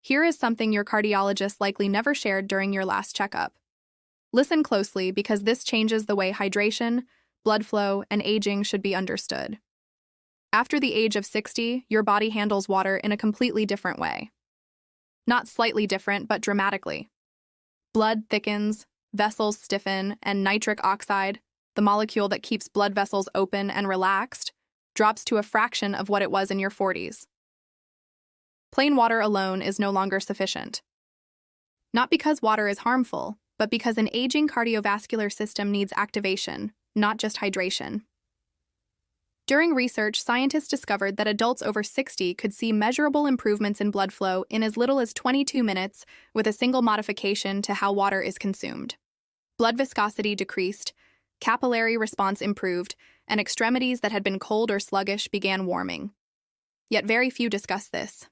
Here is something your cardiologist likely never shared during your last checkup. Listen closely because this changes the way hydration, blood flow, and aging should be understood. After the age of 60, your body handles water in a completely different way. Not slightly different, but dramatically. Blood thickens, vessels stiffen, and nitric oxide, the molecule that keeps blood vessels open and relaxed, drops to a fraction of what it was in your 40s. Plain water alone is no longer sufficient. Not because water is harmful, but because an aging cardiovascular system needs activation, not just hydration. During research, scientists discovered that adults over 60 could see measurable improvements in blood flow in as little as 22 minutes with a single modification to how water is consumed. Blood viscosity decreased, capillary response improved, and extremities that had been cold or sluggish began warming. Yet very few discuss this.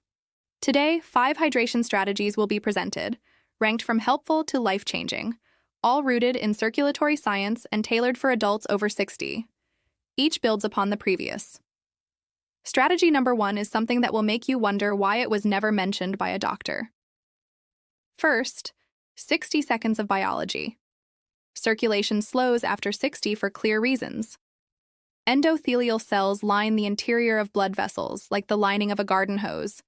Today, 5 hydration strategies will be presented, ranked from helpful to life-changing, all rooted in circulatory science and tailored for adults over 60. Each builds upon the previous. Strategy number 1 is something that will make you wonder why it was never mentioned by a doctor. First, 60 seconds of biology. Circulation slows after 60 for clear reasons. Endothelial cells line the interior of blood vessels like the lining of a garden hose.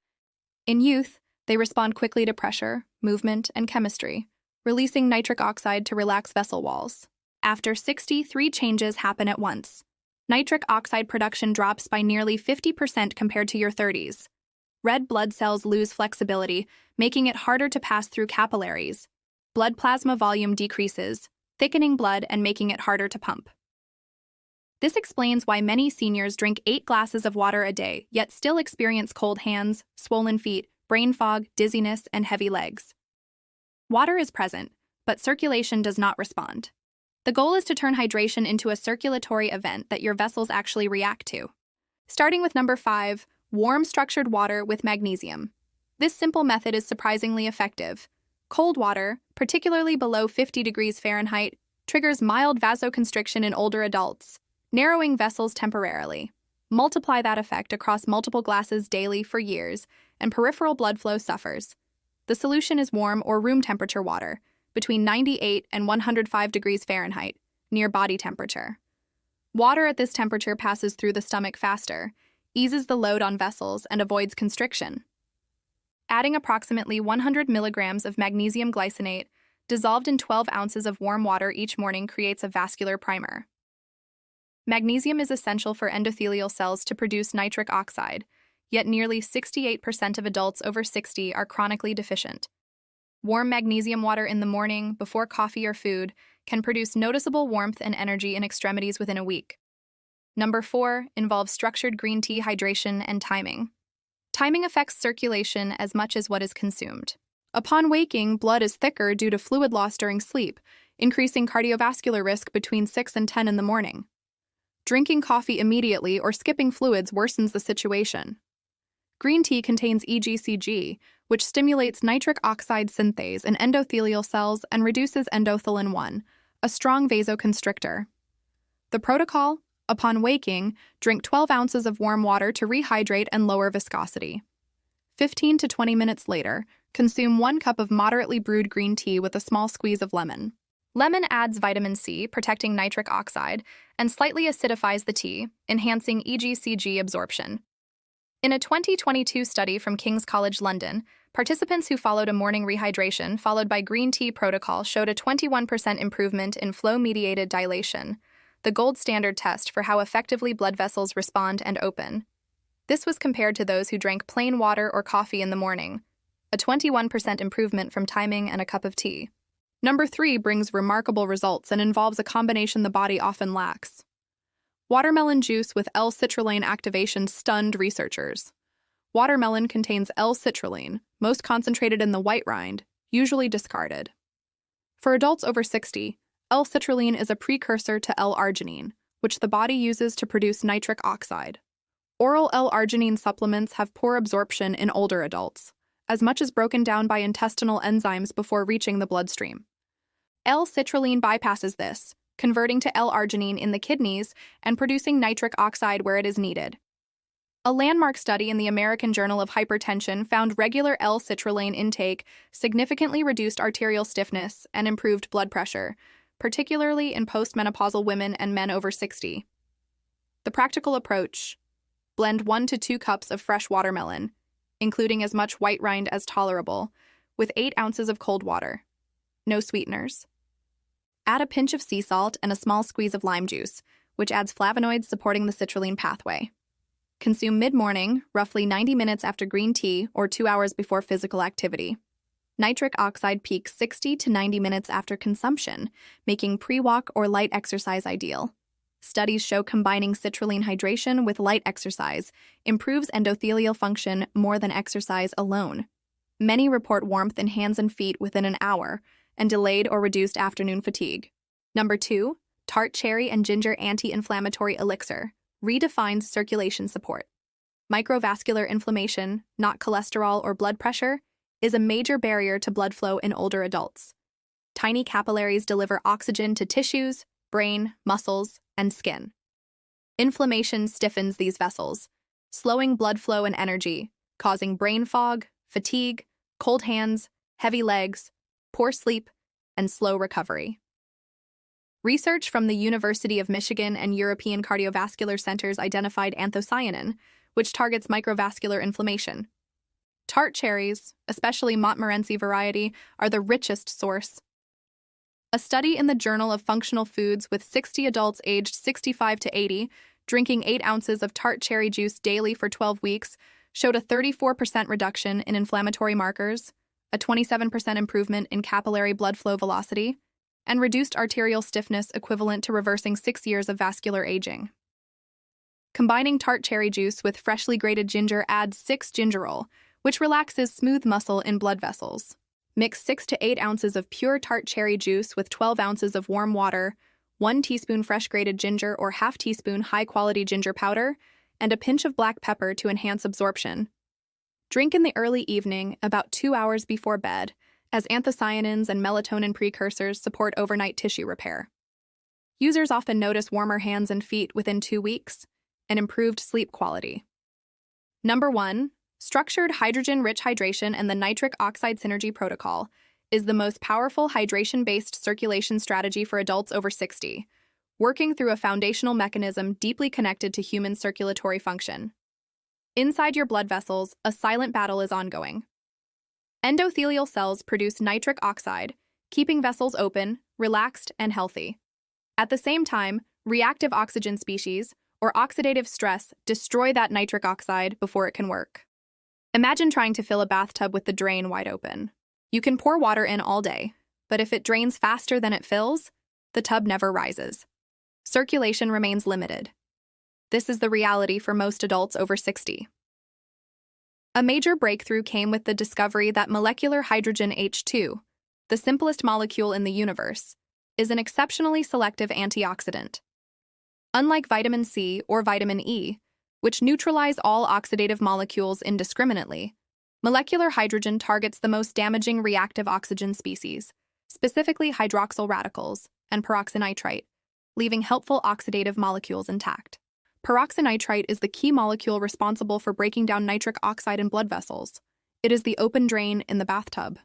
In youth, they respond quickly to pressure, movement, and chemistry, releasing nitric oxide to relax vessel walls. After 60, 3 changes happen at once. Nitric oxide production drops by nearly 50% compared to your 30s. Red blood cells lose flexibility, making it harder to pass through capillaries. Blood plasma volume decreases, thickening blood and making it harder to pump. This explains why many seniors drink 8 glasses of water a day, yet still experience cold hands, swollen feet, brain fog, dizziness, and heavy legs. Water is present, but circulation does not respond. The goal is to turn hydration into a circulatory event that your vessels actually react to. Starting with number 5, warm structured water with magnesium. This simple method is surprisingly effective. Cold water, particularly below 50 degrees Fahrenheit, triggers mild vasoconstriction in older adults, narrowing vessels temporarily. Multiply that effect across multiple glasses daily for years, and peripheral blood flow suffers. The solution is warm or room temperature water, between 98 and 105 degrees Fahrenheit, near body temperature. Water at this temperature passes through the stomach faster, eases the load on vessels, and avoids constriction. Adding approximately 100 milligrams of magnesium glycinate dissolved in 12 ounces of warm water each morning creates a vascular primer. Magnesium is essential for endothelial cells to produce nitric oxide, yet nearly 68% of adults over 60 are chronically deficient. Warm magnesium water in the morning, before coffee or food, can produce noticeable warmth and energy in extremities within a week. Number 4 involves structured green tea hydration and timing. Timing affects circulation as much as what is consumed. Upon waking, blood is thicker due to fluid loss during sleep, increasing cardiovascular risk between 6 and 10 in the morning. Drinking coffee immediately or skipping fluids worsens the situation. Green tea contains EGCG, which stimulates nitric oxide synthase in endothelial cells and reduces endothelin-1, a strong vasoconstrictor. The protocol: upon waking, drink 12 ounces of warm water to rehydrate and lower viscosity. 15 to 20 minutes later, consume 1 cup of moderately brewed green tea with a small squeeze of lemon. Lemon adds vitamin C, protecting nitric oxide, and slightly acidifies the tea, enhancing EGCG absorption. In a 2022 study from King's College London, participants who followed a morning rehydration followed by green tea protocol showed a 21% improvement in flow-mediated dilation, the gold standard test for how effectively blood vessels respond and open. This was compared to those who drank plain water or coffee in the morning, a 21% improvement from timing and a cup of tea. Number 3 brings remarkable results and involves a combination the body often lacks. Watermelon juice with L-citrulline activation stunned researchers. Watermelon contains L-citrulline, most concentrated in the white rind, usually discarded. For adults over 60, L-citrulline is a precursor to L-arginine, which the body uses to produce nitric oxide. Oral L-arginine supplements have poor absorption in older adults, as much as broken down by intestinal enzymes before reaching the bloodstream. L-citrulline bypasses this, converting to L-arginine in the kidneys and producing nitric oxide where it is needed. A landmark study in the American Journal of Hypertension found regular L-citrulline intake significantly reduced arterial stiffness and improved blood pressure, particularly in postmenopausal women and men over 60. The practical approach: blend 1 to 2 cups of fresh watermelon, including as much white rind as tolerable, with 8 ounces of cold water. No sweeteners. Add a pinch of sea salt and a small squeeze of lime juice, which adds flavonoids supporting the citrulline pathway. Consume mid-morning, roughly 90 minutes after green tea or 2 hours before physical activity. Nitric oxide peaks 60 to 90 minutes after consumption, making pre-walk or light exercise ideal. Studies show combining citrulline hydration with light exercise improves endothelial function more than exercise alone. Many report warmth in hands and feet within an hour and delayed or reduced afternoon fatigue. Number 2, tart cherry and ginger anti-inflammatory elixir redefines circulation support. Microvascular inflammation, not cholesterol or blood pressure, is a major barrier to blood flow in older adults. Tiny capillaries deliver oxygen to tissues, brain, muscles, and skin. Inflammation stiffens these vessels, slowing blood flow and energy, causing brain fog, fatigue, cold hands, heavy legs, poor sleep, and slow recovery. Research from the University of Michigan and European Cardiovascular Centers identified anthocyanin, which targets microvascular inflammation. Tart cherries, especially Montmorency variety, are the richest source. A study in the Journal of Functional Foods with 60 adults aged 65 to 80 drinking 8 ounces of tart cherry juice daily for 12 weeks showed a 34% reduction in inflammatory markers, a 27% improvement in capillary blood flow velocity, and reduced arterial stiffness equivalent to reversing 6 years of vascular aging. Combining tart cherry juice with freshly grated ginger adds 6-gingerol, which relaxes smooth muscle in blood vessels. Mix 6 to 8 ounces of pure tart cherry juice with 12 ounces of warm water, 1 teaspoon fresh grated ginger or half teaspoon high-quality ginger powder, and a pinch of black pepper to enhance absorption. Drink in the early evening, about 2 hours before bed, as anthocyanins and melatonin precursors support overnight tissue repair. Users often notice warmer hands and feet within 2 weeks and improved sleep quality. Number 1, structured hydrogen-rich hydration and the nitric oxide synergy protocol is the most powerful hydration-based circulation strategy for adults over 60, working through a foundational mechanism deeply connected to human circulatory function. Inside your blood vessels, a silent battle is ongoing. Endothelial cells produce nitric oxide, keeping vessels open, relaxed, and healthy. At the same time, reactive oxygen species, or oxidative stress, destroy that nitric oxide before it can work. Imagine trying to fill a bathtub with the drain wide open. You can pour water in all day, but if it drains faster than it fills, the tub never rises. Circulation remains limited. This is the reality for most adults over 60. A major breakthrough came with the discovery that molecular hydrogen H2, the simplest molecule in the universe, is an exceptionally selective antioxidant. Unlike vitamin C or vitamin E, which neutralize all oxidative molecules indiscriminately, molecular hydrogen targets the most damaging reactive oxygen species, specifically hydroxyl radicals and peroxynitrite, leaving helpful oxidative molecules intact. Peroxynitrite is the key molecule responsible for breaking down nitric oxide in blood vessels. It is the open drain in the bathtub.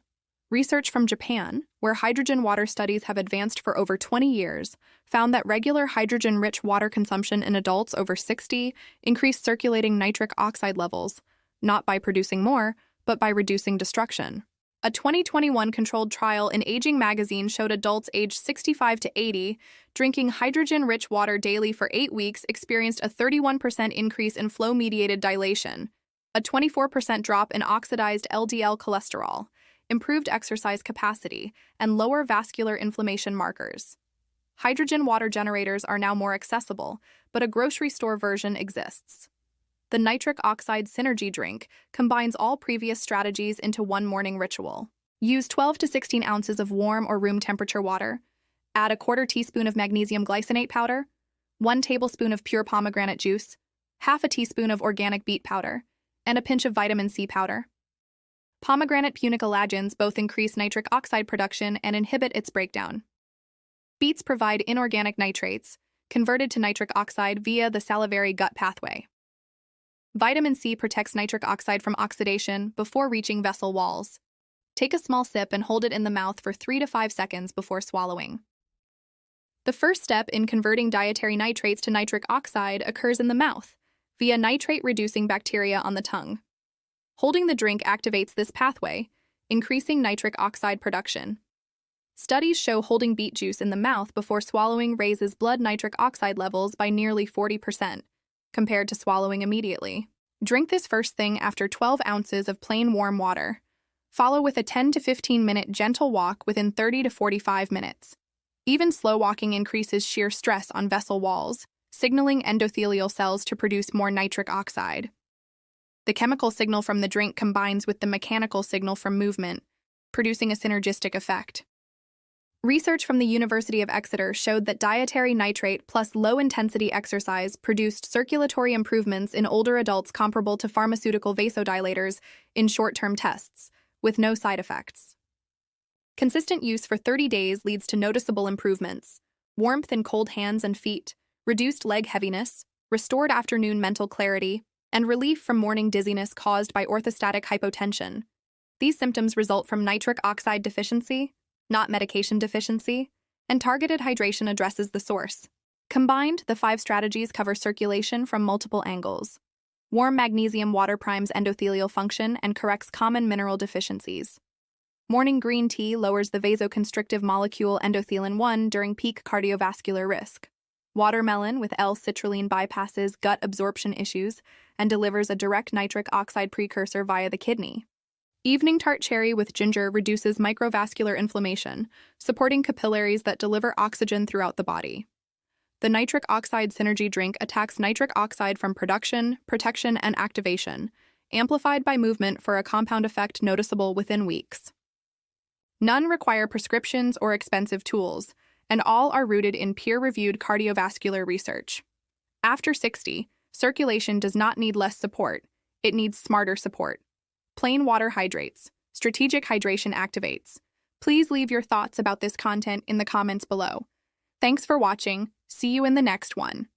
Research from Japan, where hydrogen water studies have advanced for over 20 years, found that regular hydrogen-rich water consumption in adults over 60 increased circulating nitric oxide levels, not by producing more, but by reducing destruction. A 2021 controlled trial in Aging magazine showed adults aged 65 to 80 drinking hydrogen-rich water daily for 8 weeks experienced a 31% increase in flow-mediated dilation, a 24% drop in oxidized LDL cholesterol, improved exercise capacity, and lower vascular inflammation markers. Hydrogen water generators are now more accessible, but a grocery store version exists. The nitric oxide synergy drink combines all previous strategies into one morning ritual. Use 12 to 16 ounces of warm or room temperature water. Add a quarter teaspoon of magnesium glycinate powder, 1 tablespoon of pure pomegranate juice, half a teaspoon of organic beet powder, and a pinch of vitamin C powder. Pomegranate punicalagins both increase nitric oxide production and inhibit its breakdown. Beets provide inorganic nitrates, converted to nitric oxide via the salivary gut pathway. Vitamin C protects nitric oxide from oxidation before reaching vessel walls. Take a small sip and hold it in the mouth for 3 to 5 seconds before swallowing. The first step in converting dietary nitrates to nitric oxide occurs in the mouth, via nitrate-reducing bacteria on the tongue. Holding the drink activates this pathway, increasing nitric oxide production. Studies show holding beet juice in the mouth before swallowing raises blood nitric oxide levels by nearly 40%, compared to swallowing immediately. Drink this first thing after 12 ounces of plain warm water. Follow with a 10 to 15-minute gentle walk within 30 to 45 minutes. Even slow walking increases shear stress on vessel walls, signaling endothelial cells to produce more nitric oxide. The chemical signal from the drink combines with the mechanical signal from movement, producing a synergistic effect. Research from the University of Exeter showed that dietary nitrate plus low-intensity exercise produced circulatory improvements in older adults comparable to pharmaceutical vasodilators in short-term tests, with no side effects. Consistent use for 30 days leads to noticeable improvements: warmth in cold hands and feet, reduced leg heaviness, restored afternoon mental clarity, and relief from morning dizziness caused by orthostatic hypotension. These symptoms result from nitric oxide deficiency, not medication deficiency, and targeted hydration addresses the source. Combined, the 5 strategies cover circulation from multiple angles. Warm magnesium water primes endothelial function and corrects common mineral deficiencies. Morning green tea lowers the vasoconstrictive molecule endothelin-1 during peak cardiovascular risk. Watermelon with L-citrulline bypasses gut absorption issues and delivers a direct nitric oxide precursor via the kidney. Evening tart cherry with ginger reduces microvascular inflammation, supporting capillaries that deliver oxygen throughout the body. The nitric oxide synergy drink attacks nitric oxide from production, protection, and activation, amplified by movement for a compound effect noticeable within weeks. None require prescriptions or expensive tools, and all are rooted in peer-reviewed cardiovascular research. After 60, circulation does not need less support, it needs smarter support. Plain water hydrates. Strategic hydration activates. Please leave your thoughts about this content in the comments below. Thanks for watching. See you in the next one.